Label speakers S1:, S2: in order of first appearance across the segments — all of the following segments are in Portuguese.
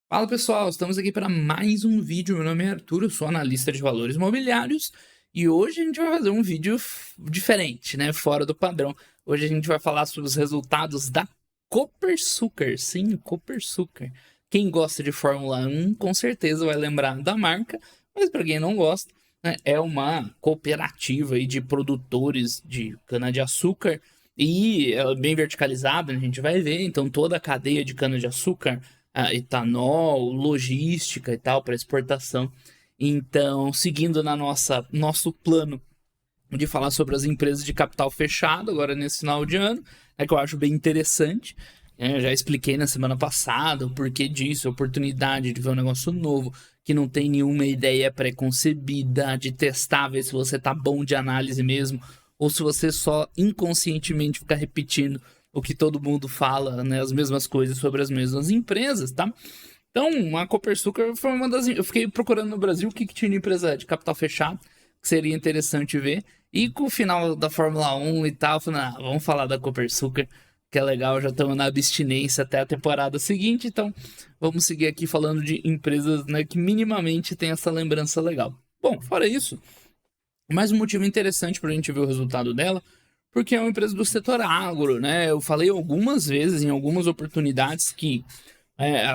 S1: Fala pessoal, estamos aqui para mais um vídeo. Meu nome é Arthur, eu sou analista de valores imobiliários e hoje a gente vai fazer um vídeo diferente, né? Fora do padrão. Hoje a gente vai falar sobre os resultados da Copersucar. Sim, Copersucar. Quem gosta de Fórmula 1 com certeza vai lembrar da marca, mas para quem não gosta, né, é uma cooperativa aí de produtores de cana-de-açúcar e ela é bem verticalizada, a gente vai ver, então toda a cadeia de cana-de-açúcar, etanol, logística e tal, para exportação. Então, seguindo na nosso plano de falar sobre as empresas de capital fechado, agora nesse final de ano, que eu acho bem interessante. Eu já expliquei na semana passada o porquê disso, a oportunidade de ver um negócio novo, que não tem nenhuma ideia pré-concebida, de testar, ver se você tá bom de análise mesmo, ou se você só inconscientemente fica repetindo o que todo mundo fala, né, as mesmas coisas sobre as mesmas empresas, tá? Então, a Copersucar foi uma das... Eu fiquei procurando no Brasil o que tinha de empresa de capital fechado, que seria interessante ver. E com o final da Fórmula 1 e tal, eu falei, vamos falar da Copersucar, que é legal, já estamos na abstinência até a temporada seguinte, então vamos seguir aqui falando de empresas, né, que minimamente tem essa lembrança legal. Bom, fora isso, mais um motivo interessante para a gente ver o resultado dela, porque é uma empresa do setor agro, né? Eu falei algumas vezes, em algumas oportunidades, que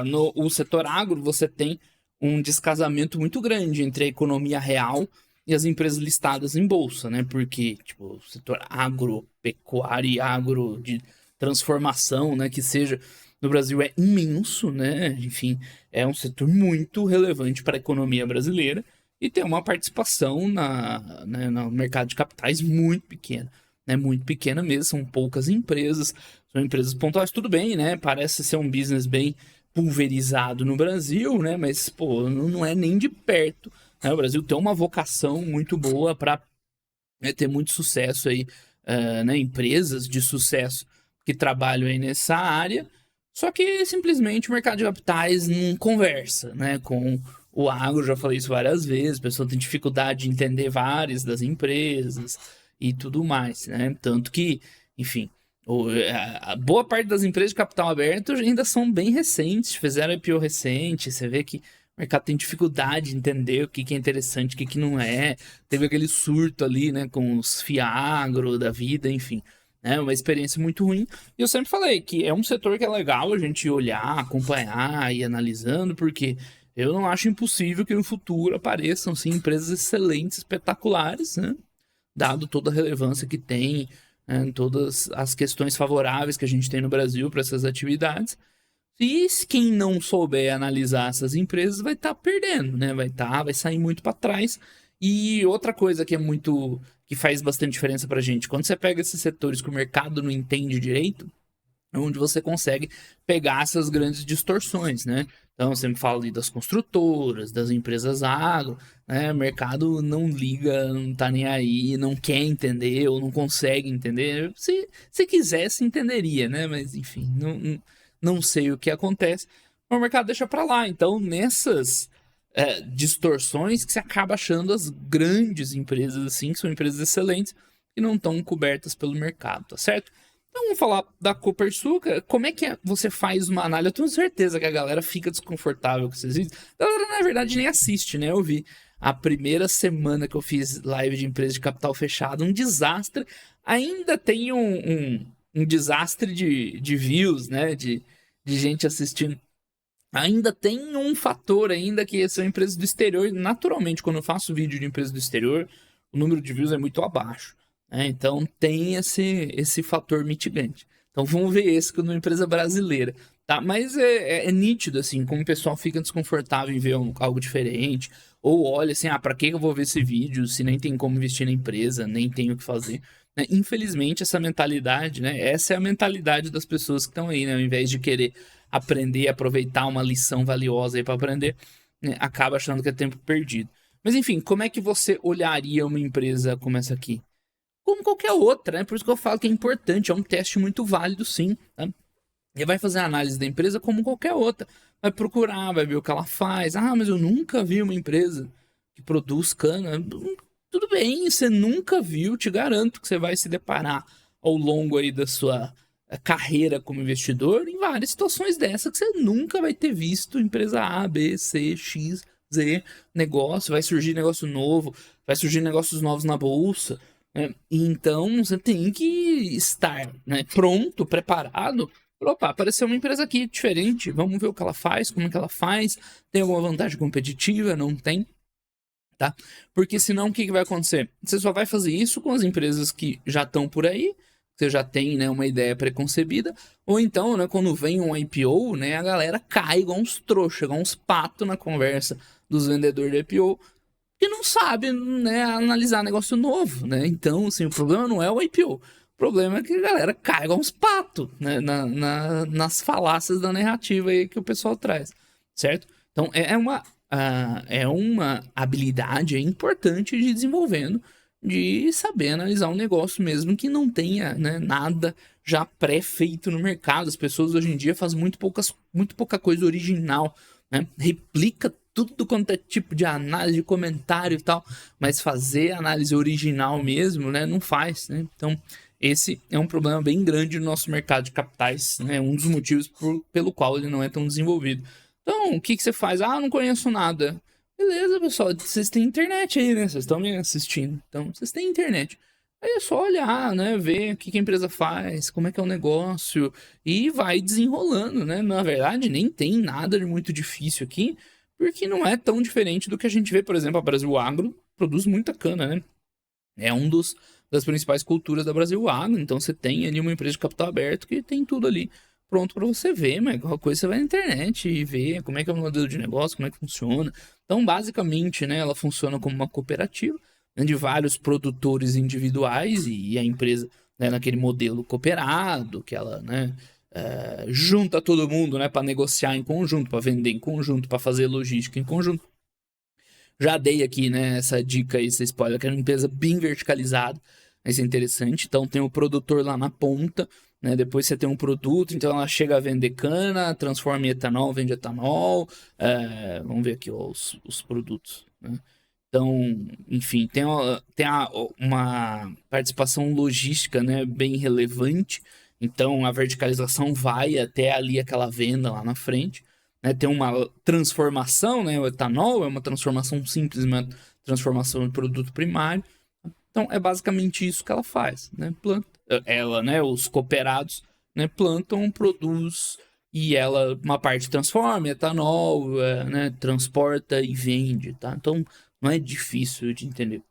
S1: no o setor agro você tem um descasamento muito grande entre a economia real e as empresas listadas em bolsa, né? Porque, tipo, o setor agropecuário e agro de transformação, né, que seja, no Brasil é imenso, né? Enfim, é um setor muito relevante para a economia brasileira e tem uma participação no mercado de capitais muito pequena, né? Muito pequena mesmo, são poucas empresas, são empresas pontuais, tudo bem, né? Parece ser um business bem pulverizado no Brasil, né? Mas, pô, não é nem de perto, né? O Brasil tem uma vocação muito boa para ter muito sucesso aí, né? Empresas de sucesso que trabalham aí nessa área, só que simplesmente o mercado de capitais não conversa, né? Com o agro, já falei isso várias vezes, a pessoa tem dificuldade de entender várias das empresas e tudo mais, né? Tanto que, enfim, a boa parte das empresas de capital aberto ainda são bem recentes, fizeram IPO recente, você vê que o mercado tem dificuldade de entender o que é interessante, o que não é. Teve aquele surto ali, né, com os Fiagro da vida, enfim. É uma experiência muito ruim. E eu sempre falei que é um setor que é legal a gente olhar, acompanhar e ir analisando, porque eu não acho impossível que no futuro apareçam, sim, empresas excelentes, espetaculares, né? Dado toda a relevância que tem, né, todas as questões favoráveis que a gente tem no Brasil para essas atividades. E quem não souber analisar essas empresas vai estar perdendo, né? Vai sair muito para trás. E outra coisa que é muito, que faz bastante diferença para a gente, quando você pega esses setores que o mercado não entende direito, é onde você consegue pegar essas grandes distorções, né? Então, você me fala ali das construtoras, das empresas agro, né? O mercado não liga, não tá nem aí, não quer entender ou não consegue entender. Se quisesse, entenderia, né? Mas, enfim, não sei o que acontece. O mercado deixa para lá. Então, nessas distorções que você acaba achando as grandes empresas, assim, que são empresas excelentes, que não estão cobertas pelo mercado, tá certo? Então vamos falar da Copersucar. Como é que você faz uma análise? Eu tenho certeza que a galera fica desconfortável com esses vídeos. A galera, na verdade, nem assiste, né? Eu vi a primeira semana que eu fiz live de empresa de capital fechado, um desastre. Ainda tem um desastre de views, né? De gente assistindo. Ainda tem um fator ainda que são empresas do exterior. Naturalmente, quando eu faço vídeo de empresas do exterior, o número de views é muito abaixo, né? Então tem esse fator mitigante. Então vamos ver esse com uma empresa brasileira, tá? Mas é nítido, assim, como o pessoal fica desconfortável em ver algo diferente, ou olha assim, para que eu vou ver esse vídeo se nem tem como investir na empresa, nem tenho o que fazer, né? Infelizmente, essa mentalidade, né? Essa é a mentalidade das pessoas que estão aí, né? Ao invés de querer aprender, aproveitar uma lição valiosa aí para aprender, né, acaba achando que é tempo perdido. Mas enfim, como é que você olharia uma empresa como essa aqui? Como qualquer outra, né? Por isso que eu falo que é importante, é um teste muito válido, sim. Tá? E vai fazer a análise da empresa como qualquer outra. Vai procurar, vai ver o que ela faz. Ah, mas eu nunca vi uma empresa que produz cana. Tudo bem, você nunca viu, te garanto que você vai se deparar ao longo aí da sua carreira como investidor em várias situações dessas que você nunca vai ter visto empresa A, B, C, X, Z, negócio, vai surgir negócio novo, vai surgir negócios novos na bolsa, né? Então você tem que estar, né, pronto, preparado. Opa, apareceu uma empresa aqui diferente, vamos ver o que ela faz, como é que ela faz, tem alguma vantagem competitiva, não tem, tá? Porque senão o que vai acontecer? Você só vai fazer isso com as empresas que já estão por aí, você já tem, né, uma ideia preconcebida, ou então, né, quando vem um IPO, né, a galera cai igual uns trouxa, igual uns patos na conversa dos vendedores de IPO, que não sabe, né, analisar negócio novo, né? Então, assim, o problema não é o IPO, o problema é que a galera cai igual uns patos, né, nas falácias da narrativa aí que o pessoal traz, certo? Então, é uma habilidade importante de desenvolvendo, de saber analisar um negócio mesmo que não tenha, né, nada já pré-feito no mercado. As pessoas hoje em dia fazem muito pouca coisa original, né? Replica tudo quanto é tipo de análise, de comentário e tal, mas fazer análise original mesmo, né, não faz, né? Então, esse é um problema bem grande no nosso mercado de capitais, né? Um dos motivos pelo qual ele não é tão desenvolvido. Então, o que você faz? Ah, não conheço nada. Beleza, pessoal, vocês têm internet aí, né? Vocês estão me assistindo. Então, vocês têm internet. Aí é só olhar, né? Ver o que a empresa faz, como é que é o negócio, e vai desenrolando, né? Na verdade, nem tem nada de muito difícil aqui, porque não é tão diferente do que a gente vê, por exemplo, a Brasil Agro produz muita cana, né? É das principais culturas da Brasil Agro, então você tem ali uma empresa de capital aberto que tem tudo ali pronto para você ver, mas qualquer coisa você vai na internet e vê como é que é o modelo de negócio, como é que funciona. Então, basicamente, né, ela funciona como uma cooperativa, né, de vários produtores individuais e a empresa, né, naquele modelo cooperado, que ela, né, junta todo mundo, né, para negociar em conjunto, para vender em conjunto, para fazer logística em conjunto. Já dei aqui, né, essa dica aí, esse spoiler, que é uma empresa bem verticalizada, mas é interessante. Então tem o produtor lá na ponta, né, depois você tem um produto, então ela chega a vender cana, transforma em etanol, vende etanol. Vamos ver aqui ó, os produtos, né? Então, enfim, tem uma participação logística, né, bem relevante. Então a verticalização vai até ali aquela venda lá na frente, né? Tem uma transformação, né? O etanol é uma transformação simples, uma transformação de produto primário. Então é basicamente isso que ela faz, né? Ela, né? Os cooperados, né? Plantam, produz e ela uma parte transforma etanol, né? Transporta e vende, tá? Então não é difícil de entender,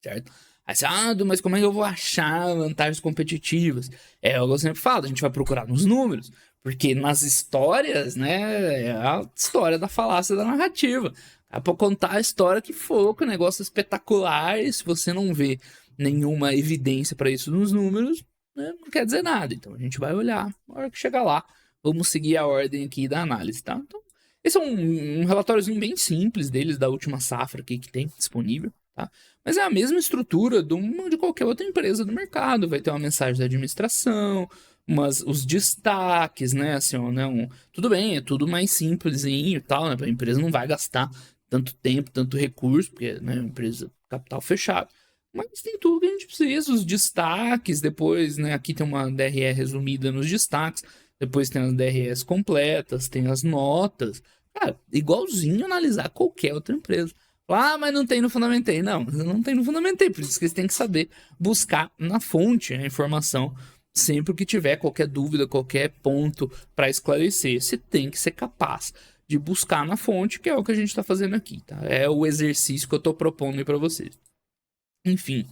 S1: certo? Aí você, mas como é que eu vou achar vantagens competitivas? É o que eu sempre falo, a gente vai procurar nos números, porque nas histórias, né, é a história da falácia da narrativa. É pra contar a história que for, que o negócio é espetacular, e se você não vê nenhuma evidência para isso nos números, né, não quer dizer nada. Então a gente vai olhar, na hora que chegar lá, vamos seguir a ordem aqui da análise, tá? Então, esse é um relatóriozinho bem simples deles, da última safra aqui que tem disponível, tá? Mas é a mesma estrutura de qualquer outra empresa do mercado. Vai ter uma mensagem da administração, os destaques, né? Assim, ó, né? Tudo bem, é tudo mais simplesinho e tal, né? A empresa não vai gastar tanto tempo, tanto recurso, porque né, é uma empresa capital fechado. Mas tem tudo que a gente precisa, os destaques, depois, né? Aqui tem uma DRE resumida nos destaques, depois tem as DREs completas, tem as notas. Cara, igualzinho analisar qualquer outra empresa. Mas não tem no Fundamentei. Não tem no Fundamentei, por isso que vocês têm que saber buscar na fonte a informação. Sempre que tiver qualquer dúvida, qualquer ponto para esclarecer, você tem que ser capaz de buscar na fonte, que é o que a gente está fazendo aqui, tá? É o exercício que eu estou propondo aí para vocês. Enfim,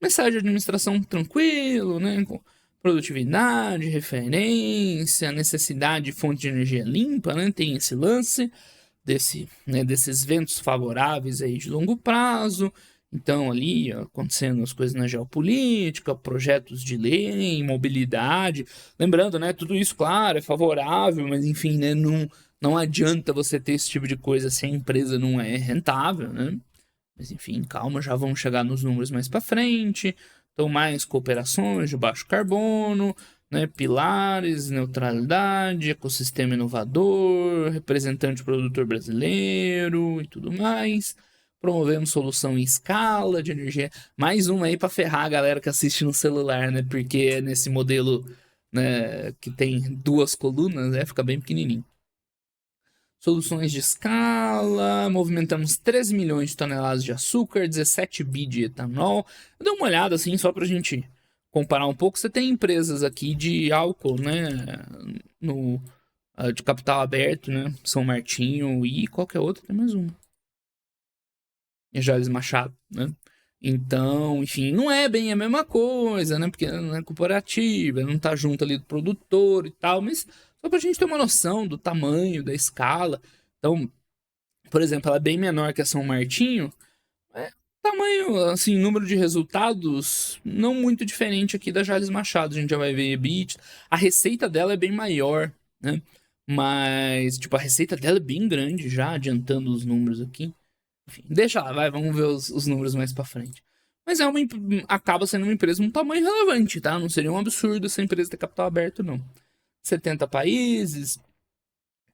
S1: mensagem de administração tranquilo, né? Com produtividade, referência, necessidade de fonte de energia limpa, né? Tem esse lance desses ventos favoráveis aí de longo prazo. Então, ali, acontecendo as coisas na geopolítica, projetos de lei, mobilidade. Lembrando, né, tudo isso, claro, é favorável, mas, enfim, né, não adianta você ter esse tipo de coisa se a empresa não é rentável, né? Mas, enfim, calma, já vamos chegar nos números mais para frente. Então, mais cooperações de baixo carbono, né, pilares, neutralidade, ecossistema inovador, representante produtor brasileiro e tudo mais. Promovemos solução em escala de energia. Mais uma aí para ferrar a galera que assiste no celular, né? Porque é nesse modelo né, que tem 2 colunas, fica bem pequenininho. Soluções de escala, movimentamos 13 milhões de toneladas de açúcar, 17 bi de etanol. Dá uma olhada assim, só pra gente comparar um pouco. Você tem empresas aqui de álcool, né, de capital aberto, né, São Martinho e qualquer outra, tem mais uma. E Jalles Machado, né. Então, enfim, não é bem a mesma coisa, né, porque não é cooperativa, não tá junto ali do produtor e tal, mas só pra gente ter uma noção do tamanho, da escala. Então, por exemplo, ela é bem menor que a São Martinho. Tamanho, assim, número de resultados não muito diferente aqui da Jalles Machado. A gente já vai ver EBIT. A receita dela é bem maior, né? Mas, tipo, a receita dela é bem grande já, adiantando os números aqui. Enfim, deixa lá, vai, vamos ver os números mais pra frente. Mas acaba sendo uma empresa de um tamanho relevante, tá? Não seria um absurdo essa empresa ter capital aberto, não. 70 países,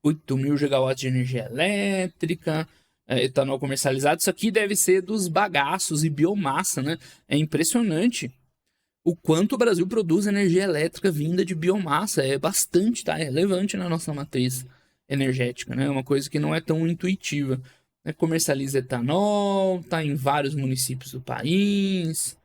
S1: 8 mil gigawatts de energia elétrica, etanol comercializado. Isso aqui deve ser dos bagaços e biomassa, né? É impressionante o quanto o Brasil produz energia elétrica vinda de biomassa. É bastante, tá? É relevante na nossa matriz energética, né? É uma coisa que não é tão intuitiva. Comercializa etanol, tá em vários municípios do país.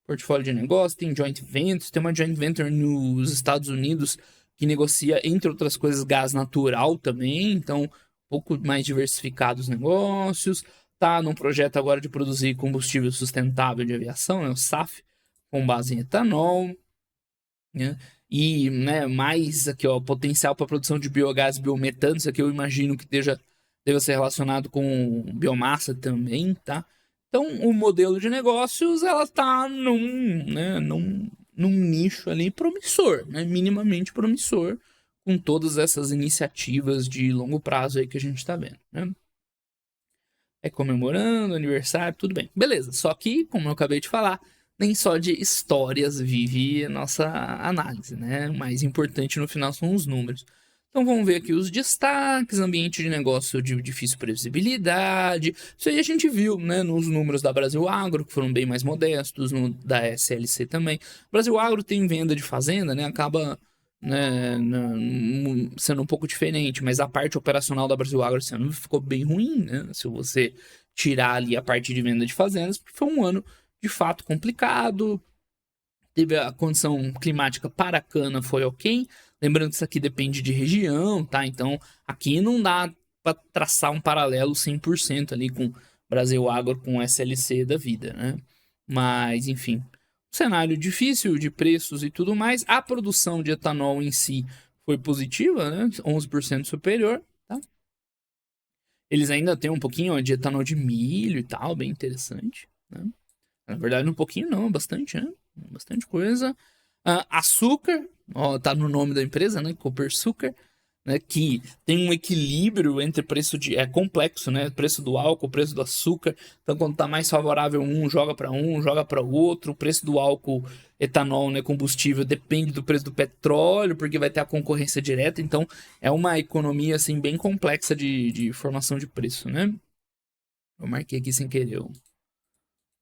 S1: Portfólio de negócio, tem joint ventures, tem uma joint venture nos Estados Unidos que negocia, entre outras coisas, gás natural também, então um pouco mais diversificado os negócios. Tá num projeto agora de produzir combustível sustentável de aviação, né, o SAF, com base em etanol, né? E, né, mais aqui, ó, potencial para produção de biogás e biometano. Isso aqui eu imagino que deva ser relacionado com biomassa também, tá? Então, o modelo de negócios, ela tá num nicho ali promissor, né? Minimamente promissor, com todas essas iniciativas de longo prazo aí que a gente tá vendo, né? Comemorando aniversário, tudo bem. Beleza, só que, como eu acabei de falar, nem só de histórias vive a nossa análise, né? O mais importante no final são os números. Então vamos ver aqui os destaques: ambiente de negócio de difícil previsibilidade. Isso aí a gente viu, né, nos números da Brasil Agro, que foram bem mais modestos, da SLC também. Brasil Agro tem venda de fazenda, né? Acaba, né, sendo um pouco diferente, mas a parte operacional da Brasil Agro esse ano ficou bem ruim, né? Se você tirar ali a parte de venda de fazendas, porque foi um ano de fato complicado. Teve a condição climática para a cana, foi ok. Lembrando que isso aqui depende de região, tá? Então aqui não dá para traçar um paralelo 100% ali com Brasil Agro, com SLC da vida, né? Mas enfim, cenário difícil de preços e tudo mais. A produção de etanol em si foi positiva, né? 11% superior, tá? Eles ainda têm um pouquinho de etanol de milho e tal, bem interessante, né? Na verdade, um pouquinho não, bastante, né? Bastante coisa. Açúcar, ó, tá no nome da empresa, né? Copersucar, né? Que tem um equilíbrio entre preço de... É complexo, né? Preço do álcool, preço do açúcar. Então, quando tá mais favorável joga para o outro. O preço do álcool, etanol, né? Combustível, depende do preço do petróleo, porque vai ter a concorrência direta. Então, é uma economia, assim, bem complexa de formação de preço, né? Eu marquei aqui sem querer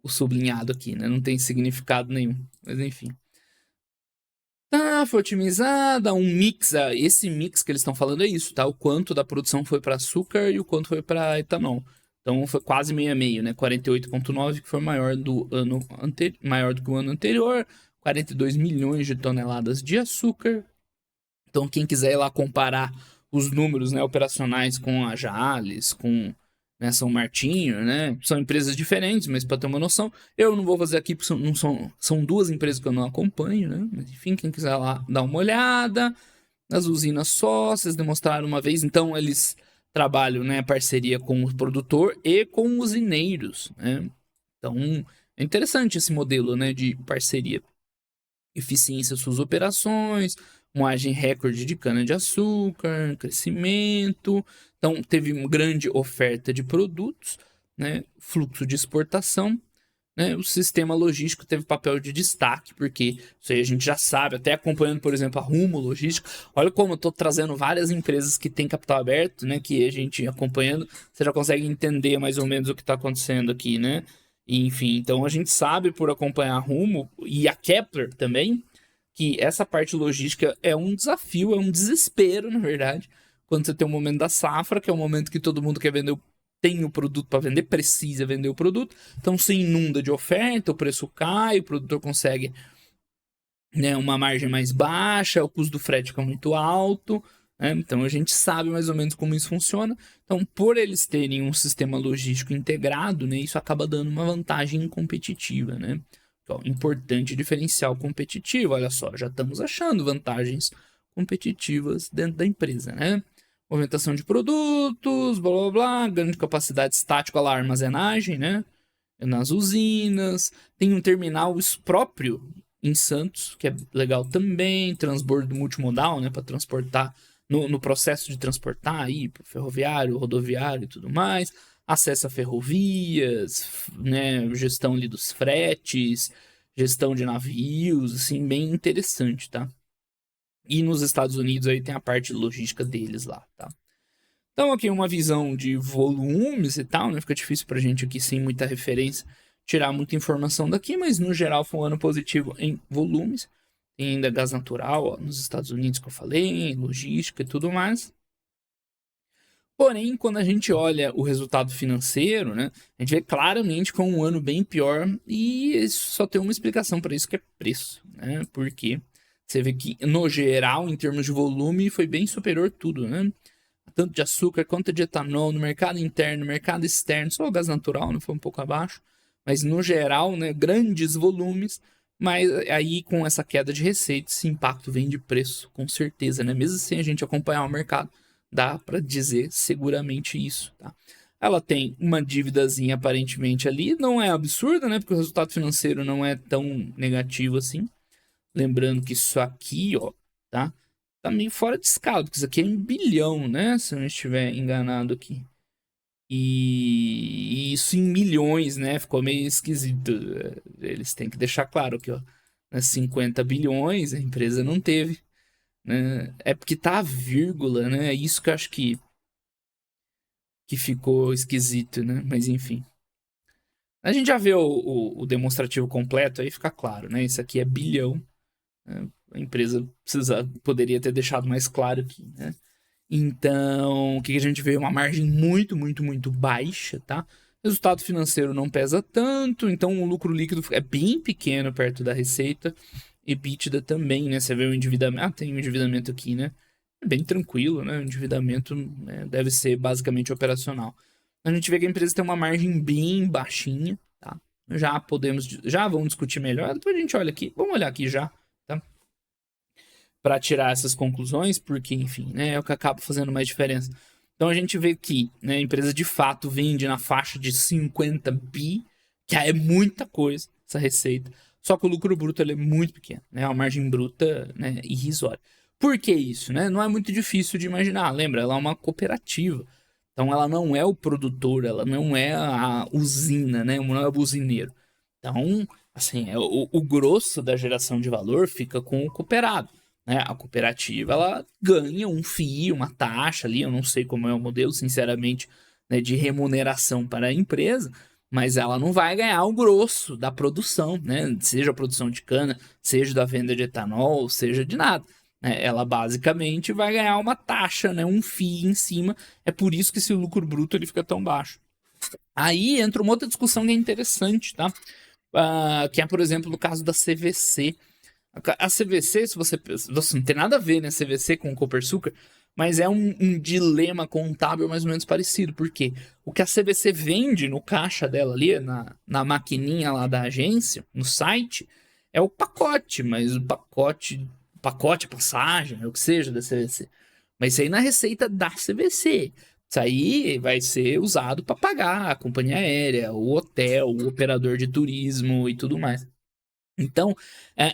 S1: o sublinhado aqui, né? Não tem significado nenhum, mas enfim. Tá, foi otimizada, um mix, esse mix que eles estão falando é isso, tá? O quanto da produção foi para açúcar e o quanto foi para etanol. Então foi quase meio a meio, né? 48,9, que foi maior do que o ano anterior, 42 milhões de toneladas de açúcar. Então quem quiser ir lá comparar os números, né, operacionais com a Jalles, com, né, São Martinho, né? São empresas diferentes, mas para ter uma noção, eu não vou fazer aqui porque são duas empresas que eu não acompanho, né? Mas enfim, quem quiser lá dar uma olhada. As usinas sócias demonstraram uma vez, então eles trabalham, né, parceria com o produtor e com usineiros, né? Então é interessante esse modelo, né, de parceria. Eficiência suas operações, moagem recorde de cana-de-açúcar, crescimento. Então, teve uma grande oferta de produtos, né? Fluxo de exportação. Né? O sistema logístico teve papel de destaque, porque isso aí a gente já sabe, até acompanhando, por exemplo, a Rumo Logística. Olha como eu estou trazendo várias empresas que têm capital aberto, né? Que a gente acompanhando, você já consegue entender mais ou menos o que está acontecendo aqui, né? Enfim, então a gente sabe por acompanhar a Rumo e a Kepler também, que essa parte logística é um desafio, é um desespero, na verdade, quando você tem um momento da safra, que é o momento que todo mundo quer vender, tem o produto para vender, precisa vender o produto, então se inunda de oferta, o preço cai, o produtor consegue, né, uma margem mais baixa, o custo do frete fica muito alto, né? Então a gente sabe mais ou menos como isso funciona. Então, por eles terem um sistema logístico integrado, né, isso acaba dando uma vantagem competitiva, né? Então, importante diferencial competitivo, olha só, já estamos achando vantagens competitivas dentro da empresa, né? Movimentação de produtos, blá blá blá, ganho de capacidade estática lá, armazenagem, né? Nas usinas, tem um terminal próprio em Santos, que é legal também, transbordo multimodal, né, para transportar, no processo de transportar aí, pro ferroviário, rodoviário e tudo mais, acesso a ferrovias, né, gestão ali dos fretes, gestão de navios, assim, bem interessante, tá? E nos Estados Unidos aí tem a parte logística deles lá, tá? Então aqui uma visão de volumes e tal, né? Fica difícil pra gente aqui sem muita referência tirar muita informação daqui, mas no geral foi um ano positivo em volumes. Tem ainda gás natural ó, nos Estados Unidos que eu falei, logística e tudo mais. Porém, quando a gente olha o resultado financeiro, né, a gente vê claramente que é um ano bem pior e só tem uma explicação para isso que é preço, né? Porque você vê que no geral, em termos de volume, foi bem superior tudo, né? Tanto de açúcar quanto de etanol no mercado interno, no mercado externo, só o gás natural, né, foi um pouco abaixo, mas no geral, né, grandes volumes, mas aí com essa queda de receita, esse impacto vem de preço, com certeza, né, mesmo sem a gente acompanhar o mercado, dá para dizer seguramente isso, tá? Ela tem uma dívidazinha aparentemente ali, não é absurda, né, porque o resultado financeiro não é tão negativo assim, lembrando que isso aqui, ó, tá? Tá meio fora de escala, porque isso aqui é em bilhão, né? Se eu não estiver enganado aqui. E isso em milhões, né? Ficou meio esquisito. Eles têm que deixar claro que, ó, 50 bilhões a empresa não teve, né? É porque tá a vírgula, né? É isso que eu acho que ficou esquisito, né? Mas enfim. A gente já vê o demonstrativo completo, aí fica claro, né? Isso aqui é bilhão. Né? A empresa poderia ter deixado mais claro aqui, né? Então, o que a gente vê? Uma margem muito, muito, muito baixa, tá? Resultado financeiro não pesa tanto, então o lucro líquido é bem pequeno perto da receita. EBITDA também, né? Você vê o endividamento. Ah, tem um endividamento aqui, né? É bem tranquilo, né? O endividamento, né, deve ser basicamente operacional. A gente vê que a empresa tem uma margem bem baixinha, tá? Já vamos discutir melhor. Depois a gente olha aqui. Vamos olhar aqui já, tá? Para tirar essas conclusões, porque, enfim, né, é o que acaba fazendo mais diferença. Então a gente vê que, né, a empresa de fato vende na faixa de 50 bi, que é muita coisa, essa receita. Só que o lucro bruto ele é muito pequeno, né? A margem bruta, né, irrisória. Por que isso, né? Não é muito difícil de imaginar. Lembra, ela é uma cooperativa. Então ela não é o produtor, ela não é a usina, né? Não é o usineiro. Então, assim, o grosso da geração de valor fica com o cooperado. Né? A cooperativa ela ganha um FII, uma taxa ali, eu não sei como é o modelo, sinceramente, né, de remuneração para a empresa, mas ela não vai ganhar o grosso da produção, né? Seja a produção de cana, seja da venda de etanol, seja de nada. Né? Ela basicamente vai ganhar uma taxa, né? Um FII em cima. É por isso que esse lucro bruto ele fica tão baixo. Aí entra uma outra discussão que é interessante, tá? Que é, por exemplo, no caso da CVC. A CVC, se você não tem nada a ver, né, CVC com o Copersucar, mas é um dilema contábil mais ou menos parecido, porque o que a CVC vende no caixa dela ali, na maquininha lá da agência, no site, é o pacote, mas o pacote, passagem, o que seja da CVC. Mas isso aí na receita da CVC. Isso aí vai ser usado para pagar a companhia aérea, o hotel, o operador de turismo e tudo mais. Então,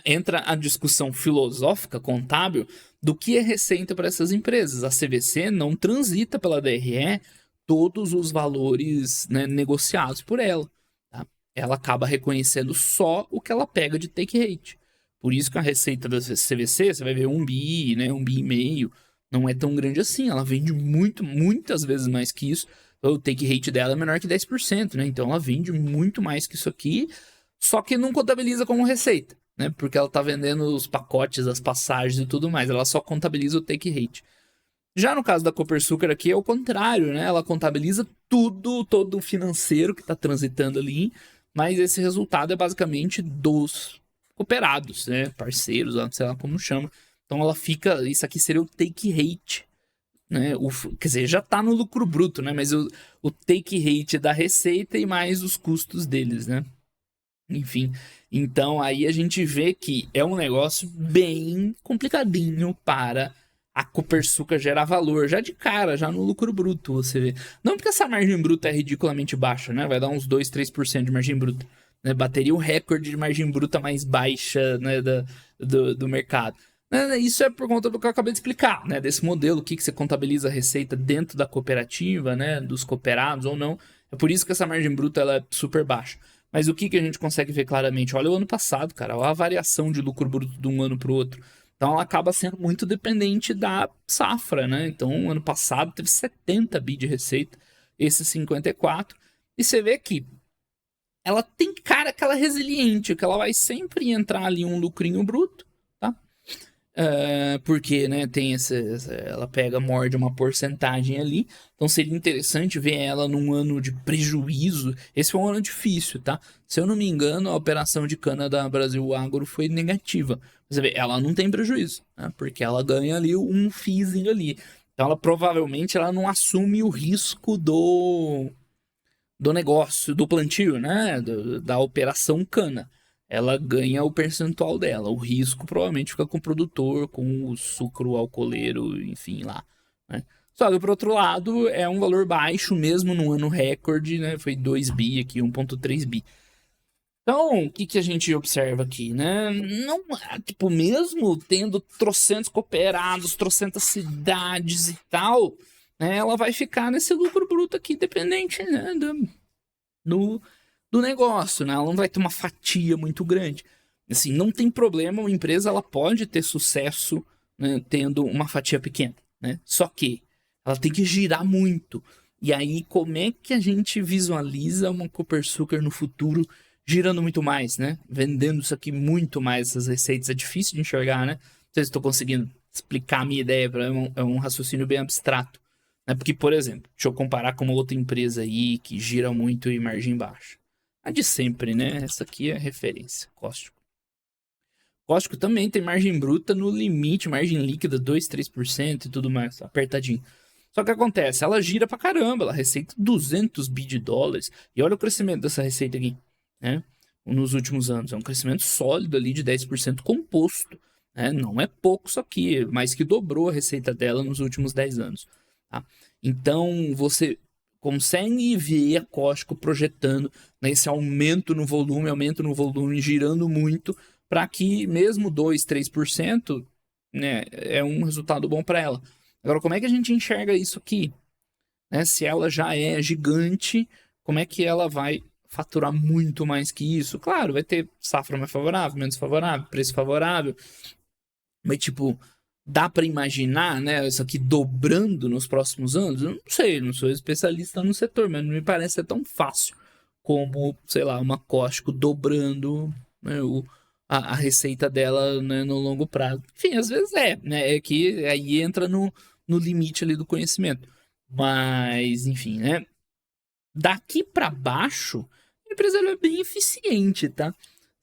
S1: entra a discussão filosófica, contábil, do que é receita para essas empresas. A CVC não transita pela DRE todos os valores, né, negociados por ela. Tá? Ela acaba reconhecendo só o que ela pega de take rate. Por isso que a receita da CVC, você vai ver 1 bi, né, 1 bi e meio, não é tão grande assim. Ela vende muitas vezes mais que isso. O take rate dela é menor que 10%, né? Então ela vende muito mais que isso aqui, só que não contabiliza como receita, né? Porque ela tá vendendo os pacotes, as passagens e tudo mais. Ela só contabiliza o take rate. Já no caso da Copersucar aqui é o contrário, né? Ela contabiliza tudo, todo o financeiro que tá transitando ali, mas esse resultado é basicamente dos cooperados, né? Parceiros, sei lá como chama. Então ela fica, isso aqui seria o take rate, né? Quer dizer, já tá no lucro bruto, né? Mas o take rate da receita e mais os custos deles, né? Enfim, então aí a gente vê que é um negócio bem complicadinho para a Copersucar gerar valor, já de cara, já no lucro bruto, você vê. Não porque essa margem bruta é ridiculamente baixa, né? Vai dar uns 2, 3% de margem bruta. Né? Bateria o recorde de margem bruta mais baixa, né, do mercado. Isso é por conta do que eu acabei de explicar, né? Desse modelo, o que você contabiliza a receita dentro da cooperativa, né? Dos cooperados ou não. É por isso que essa margem bruta ela é super baixa. Mas o que a gente consegue ver claramente? Olha o ano passado, cara. Olha a variação de lucro bruto de um ano para o outro. Então ela acaba sendo muito dependente da safra, né? Então, ano passado teve 70 bi de receita, esse 54. E você vê que ela tem cara que ela é resiliente, que ela vai sempre entrar ali um lucrinho bruto, tá? Porque, né, tem ela pega, morde uma porcentagem ali. Então seria interessante ver ela num ano de prejuízo. Esse foi um ano difícil, tá? Se eu não me engano, a operação de cana da Brasil Agro foi negativa. Você vê, ela não tem prejuízo, né? Porque ela ganha ali um FIIzinho ali. Então ela provavelmente ela não assume o risco do negócio, do plantio, né? Da operação cana. Ela ganha o percentual dela. O risco provavelmente fica com o produtor, com o sucro alcooleiro, enfim, lá. Né? Só que, por outro lado, é um valor baixo mesmo no ano recorde, né? Foi 2 bi aqui, 1,3 bi. Então, o que a gente observa aqui, né? Não, tipo, mesmo tendo trocentos cooperados, trocentas cidades e tal, né? Ela vai ficar nesse lucro bruto aqui, dependente, né? Do negócio, né? Ela não vai ter uma fatia muito grande. Assim, não tem problema, uma empresa ela pode ter sucesso, né, tendo uma fatia pequena, né? Só que ela tem que girar muito. E aí, como é que a gente visualiza uma Copersucar no futuro girando muito mais, né? Vendendo isso aqui muito mais, essas receitas. É difícil de enxergar, né? Não sei se estou conseguindo explicar a minha ideia, é um raciocínio bem abstrato. Né? Porque, por exemplo, deixa eu comparar com uma outra empresa aí que gira muito e margem baixa. A de sempre, né? Essa aqui é a referência, Cóstico. Cóstico também tem margem bruta no limite, margem líquida 2, 3% e tudo mais, apertadinho. Só que acontece, ela gira pra caramba, ela receita 200 bi de dólares. E olha o crescimento dessa receita aqui, né? Nos últimos anos. É um crescimento sólido ali de 10% composto. Né? Não é pouco isso aqui, mais que dobrou a receita dela nos últimos 10 anos. Tá? Então, você consegue ver a Costco projetando, né, esse aumento no volume, girando muito, para que mesmo 2, 3%, né, é um resultado bom para ela. Agora, como é que a gente enxerga isso aqui? Né, se ela já é gigante, como é que ela vai faturar muito mais que isso? Claro, vai ter safra mais favorável, menos favorável, preço favorável, mas tipo, dá para imaginar, né, isso aqui dobrando nos próximos anos? Eu não sei, não sou especialista no setor, mas não me parece ser tão fácil como, sei lá, uma Costco dobrando, né, a receita dela, né, no longo prazo. Enfim, às vezes né, é que aí entra no limite ali do conhecimento. Mas, enfim, né, daqui para baixo, a empresa é bem eficiente, tá?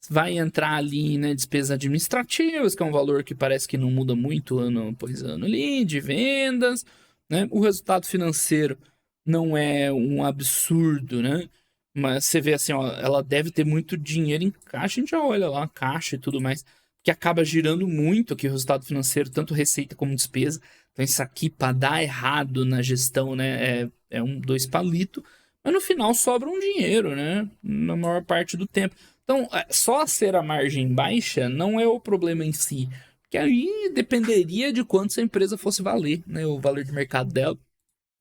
S1: Vai entrar ali, né, despesas administrativas, que é um valor que parece que não muda muito ano após ano ali, de vendas, né? O resultado financeiro não é um absurdo, né? Mas você vê assim, ó, ela deve ter muito dinheiro em caixa, a gente já olha lá, caixa e tudo mais, que acaba girando muito aqui o resultado financeiro, tanto receita como despesa. Então isso aqui, para dar errado na gestão, né, é um dois palitos, mas no final sobra um dinheiro, né? Na maior parte do tempo. Então, só ser a margem baixa não é o problema em si. Porque aí dependeria de quanto essa empresa fosse valer, né? O valor de mercado dela.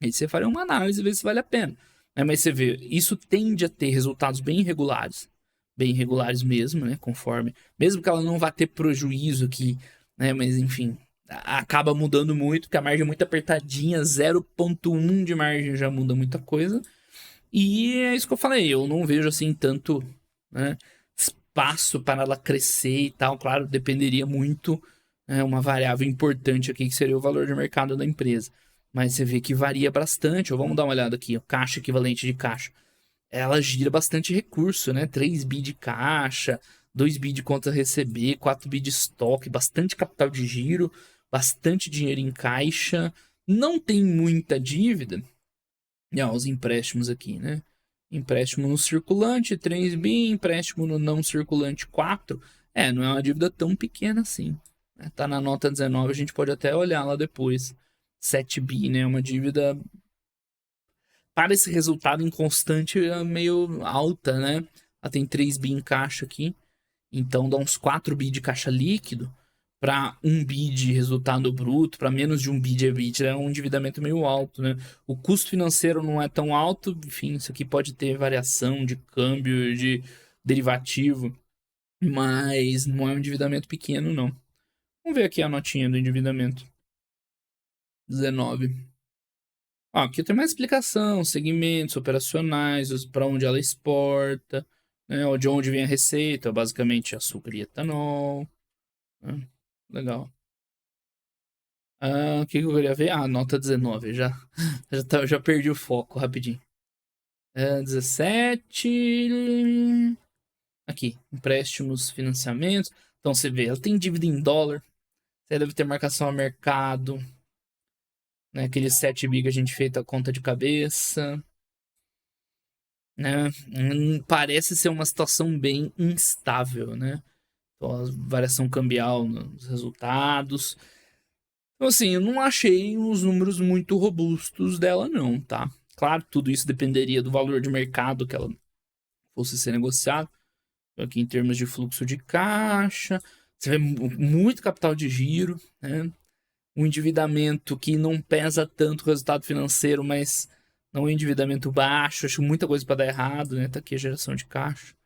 S1: Aí você faria uma análise e ver se vale a pena. Mas você vê, isso tende a ter resultados bem irregulares. Bem irregulares mesmo, né? Conforme. Mesmo que ela não vá ter prejuízo aqui, né? Mas enfim, acaba mudando muito, porque a margem é muito apertadinha, 0,1 de margem já muda muita coisa. E é isso que eu falei, eu não vejo assim tanto, né, espaço para ela crescer e tal. Claro, dependeria muito, uma variável importante aqui, que seria o valor de mercado da empresa. Mas você vê que varia bastante. Ou vamos dar uma olhada aqui, ó, caixa equivalente de caixa. Ela gira bastante recurso, né? 3 bi de caixa, 2 bi de conta a receber, 4 bi de estoque, bastante capital de giro, bastante dinheiro em caixa. Não tem muita dívida. E ó, os empréstimos aqui, né? Empréstimo no circulante, 3 bi, empréstimo no não circulante, 4. Não é uma dívida tão pequena assim. Né? Tá na nota 19, a gente pode até olhar lá depois. 7 bi, né? Uma dívida para esse resultado inconstante meio alta, né? Ela tem 3 bi em caixa aqui. Então dá uns 4 bi de caixa líquido para 1 bi de resultado bruto, para menos de 1 bi de EBITDA, é um endividamento meio alto, né? O custo financeiro não é tão alto, enfim, isso aqui pode ter variação de câmbio, de derivativo, mas não é um endividamento pequeno, não. Vamos ver aqui a notinha do endividamento. 19. Aqui tem mais explicação, segmentos operacionais, para onde ela exporta, né? De onde vem a receita, basicamente açúcar e etanol. Né? Legal. O que eu queria ver? Nota 19, já perdi o foco rapidinho. 17. Aqui, empréstimos, financiamentos. Então você vê, ela tem dívida em dólar. Você deve ter marcação a mercado. Né? Aquele 7 bi que a gente fez a conta de cabeça. Né? Parece ser uma situação bem instável, né? Então, a variação cambial nos resultados. Então, assim, eu não achei os números muito robustos dela, não, tá? Claro, tudo isso dependeria do valor de mercado que ela fosse ser negociada. Aqui em termos de fluxo de caixa, você vê muito capital de giro, né? Um endividamento que não pesa tanto o resultado financeiro, mas não é um endividamento baixo. Acho muita coisa para dar errado, né? Tá aqui a geração de caixa.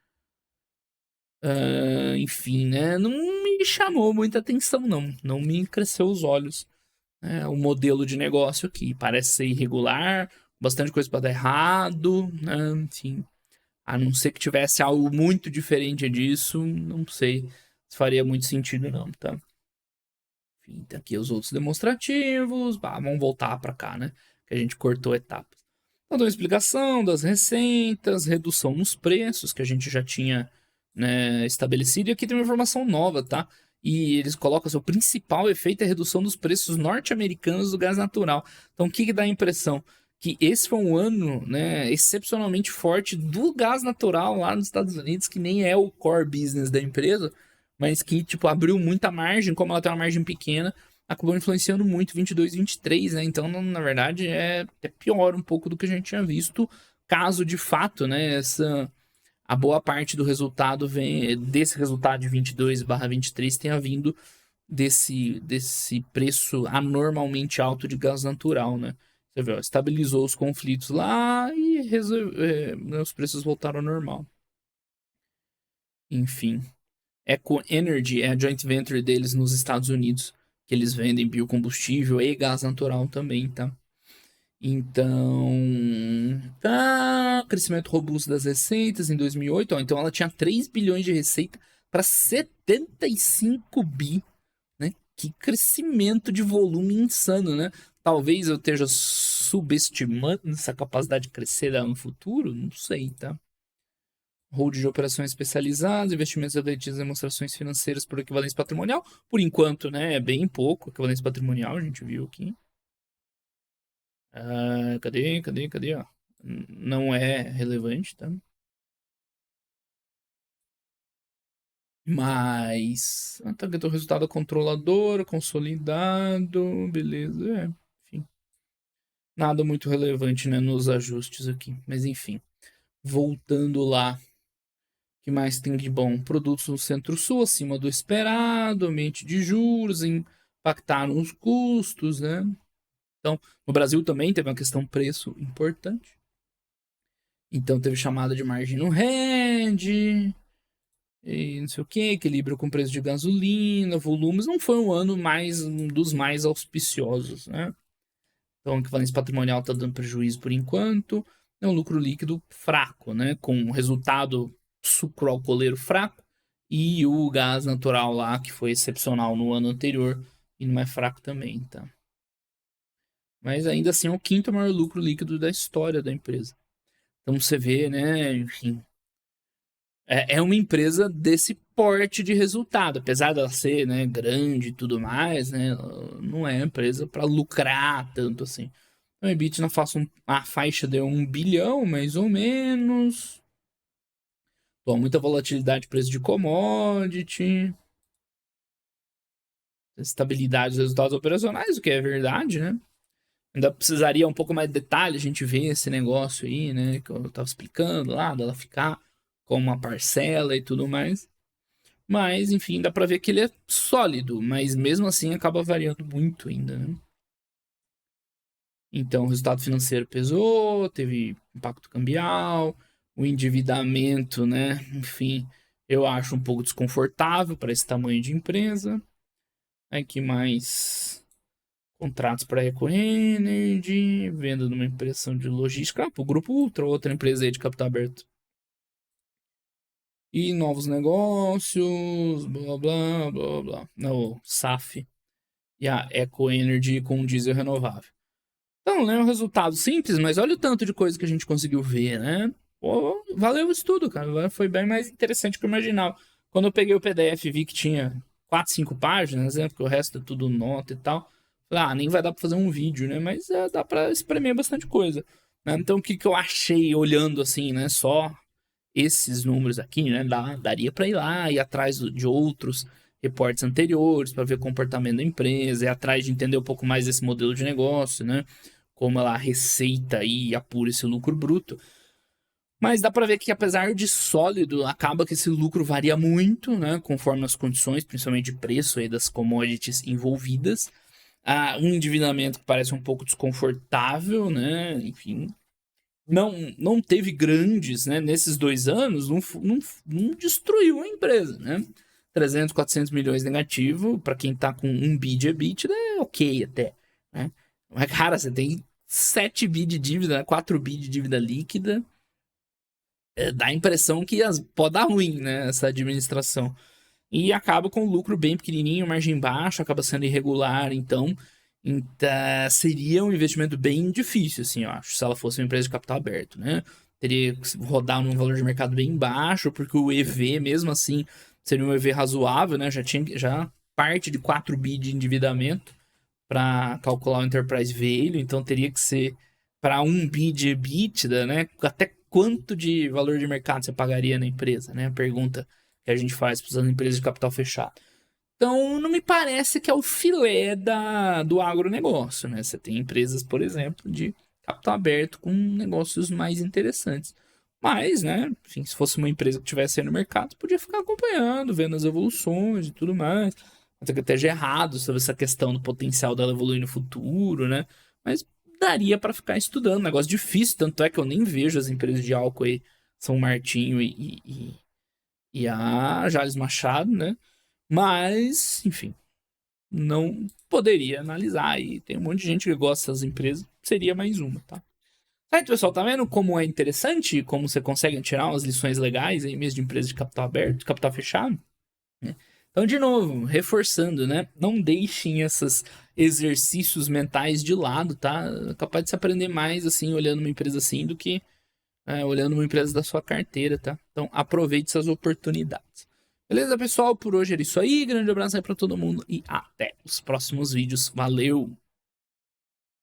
S1: Enfim, né? Não me chamou muita atenção, não. Não me cresceu os olhos. O modelo de negócio aqui parece ser irregular, bastante coisa para dar errado, né? Enfim, a não ser que tivesse algo muito diferente disso, não sei se faria muito sentido não, tá? Enfim, tá aqui os outros demonstrativos, vamos voltar para cá, né? Que a gente cortou etapas. Então, dou uma explicação das receitas, redução nos preços, que a gente já tinha, né, estabelecido, e aqui tem uma informação nova, tá? E eles colocam assim, o principal efeito é a redução dos preços norte-americanos do gás natural. Então, o que dá a impressão? Que esse foi um ano, né, excepcionalmente forte do gás natural lá nos Estados Unidos, que nem é o core business da empresa, mas que, tipo, abriu muita margem, como ela tem uma margem pequena, acabou influenciando muito 22 e 23, né? Então, na verdade, é pior um pouco do que a gente tinha visto, caso de fato, né, a boa parte do resultado desse resultado de 22/23 tenha vindo desse preço anormalmente alto de gás natural, né? Você vê, ó, estabilizou os conflitos lá e os preços voltaram ao normal. Enfim. Eco Energy é a joint venture deles nos Estados Unidos, que eles vendem biocombustível e gás natural também, tá? Então, crescimento robusto das receitas em 2008, ó, então ela tinha 3 bilhões de receita para 75 bi, né? Que crescimento de volume insano, né? Talvez eu esteja subestimando essa capacidade de crescer no futuro, não sei, tá? Hold de operações especializadas, investimentos refletidos em demonstrações financeiras por equivalência patrimonial. Por enquanto, né, é bem pouco equivalência patrimonial, a gente viu aqui. Cadê? Ó. Não é relevante, tá? Mas. Tá aqui o resultado controlador, consolidado, beleza. Enfim. Nada muito relevante, né, nos ajustes aqui. Mas enfim. Voltando lá. O que mais tem de bom? Produtos no Centro-Sul acima do esperado, ambiente de juros, impactaram os custos, né? Então, no Brasil também teve uma questão preço importante. Então, teve chamada de margem no hedge, e não sei o que, equilíbrio com preço de gasolina, volumes. Não foi um dos mais auspiciosos, né? Então, a equivalência patrimonial está dando prejuízo por enquanto. É um lucro líquido fraco, né? Com resultado sucroalcooleiro fraco E o gás natural lá, que foi excepcional no ano anterior, e não é fraco também, tá? Mas ainda assim é o quinto maior lucro líquido da história da empresa. Então você vê, né, enfim, é uma empresa desse porte de resultado, apesar dela ser, né, grande e tudo mais, né, ela não é empresa para lucrar tanto assim. Então, a EBITDA a faixa de 1 bilhão, mais ou menos. Bom, muita volatilidade de preço de commodity, estabilidade dos resultados operacionais, o que é verdade, né? Ainda precisaria um pouco mais de detalhe, a gente ver esse negócio aí, né, que eu tava explicando lá, dela ficar com uma parcela e tudo mais. Mas, enfim, dá pra ver que ele é sólido, mas mesmo assim acaba variando muito ainda, né? Então, o resultado financeiro pesou, teve impacto cambial, o endividamento, né? Enfim, eu acho um pouco desconfortável para esse tamanho de empresa. Aí que mais contratos para Eco Energy, venda de uma impressão de logística para o Grupo Ultra, outra empresa aí de capital aberto. E novos negócios, blá blá blá blá. Não, SAF e a Eco Energy com diesel renovável. Então, né, um resultado simples, mas olha o tanto de coisa que a gente conseguiu ver, né? Pô, valeu o estudo, cara. Foi bem mais interessante que eu imaginava. Quando eu peguei o PDF e vi que tinha 4, 5 páginas, né? Porque o resto é tudo nota e tal. Falei, nem vai dar pra fazer um vídeo, né? Mas dá pra espremer bastante coisa. Né? Então, o que, que eu achei olhando assim, né? Só esses números aqui, né? Daria pra ir lá e atrás de outros reportes anteriores para ver o comportamento da empresa, ir atrás de entender um pouco mais desse modelo de negócio, né? Como ela receita e apura esse lucro bruto. Mas dá para ver que apesar de sólido, acaba que esse lucro varia muito, né? Conforme as condições, principalmente de preço aí das commodities envolvidas. Um endividamento que parece um pouco desconfortável, né? Enfim, não teve grandes, né? Nesses 2 anos, não destruiu a empresa, né? 300, 400 milhões negativo, para quem tá com 1 bi de EBITDA, é ok até, né? Mas, cara, você tem 7 bi de dívida, 4 bi de dívida líquida, dá a impressão que pode dar ruim, né? Essa administração. E acaba com o lucro bem pequenininho, margem baixa, acaba sendo irregular, então seria um investimento bem difícil, assim, eu acho, se ela fosse uma empresa de capital aberto, né? Teria que rodar num valor de mercado bem baixo, porque o EV, mesmo assim, seria um EV razoável, né? Já parte de 4 bi de endividamento para calcular o enterprise value, então teria que ser para 1 bi de EBITDA, né? Até quanto de valor de mercado você pagaria na empresa, né? A pergunta que a gente faz para as empresas de capital fechado. Então, não me parece que é o filé do agronegócio, né? Você tem empresas, por exemplo, de capital aberto com negócios mais interessantes. Mas, né, enfim, se fosse uma empresa que estivesse aí no mercado, podia ficar acompanhando, vendo as evoluções e tudo mais. Até que esteja errado sobre essa questão do potencial dela evoluir no futuro, né? Mas daria para ficar estudando. Negócio difícil, tanto é que eu nem vejo as empresas de álcool aí, São Martinho e a Jales Machado, né? Mas, enfim, não poderia analisar. E tem um monte de gente que gosta dessas empresas. Seria mais uma, tá? Aí, pessoal, tá vendo como é interessante? Como você consegue tirar umas lições legais aí mesmo de empresas de capital aberto, de capital fechado? Né? Então, de novo, reforçando, né? Não deixem esses exercícios mentais de lado, tá? É capaz de se aprender mais, assim, olhando uma empresa assim, do que olhando uma empresa da sua carteira, tá? Então, aproveite essas oportunidades. Beleza, pessoal? Por hoje era isso aí. Grande abraço aí pra todo mundo e até os próximos vídeos. Valeu!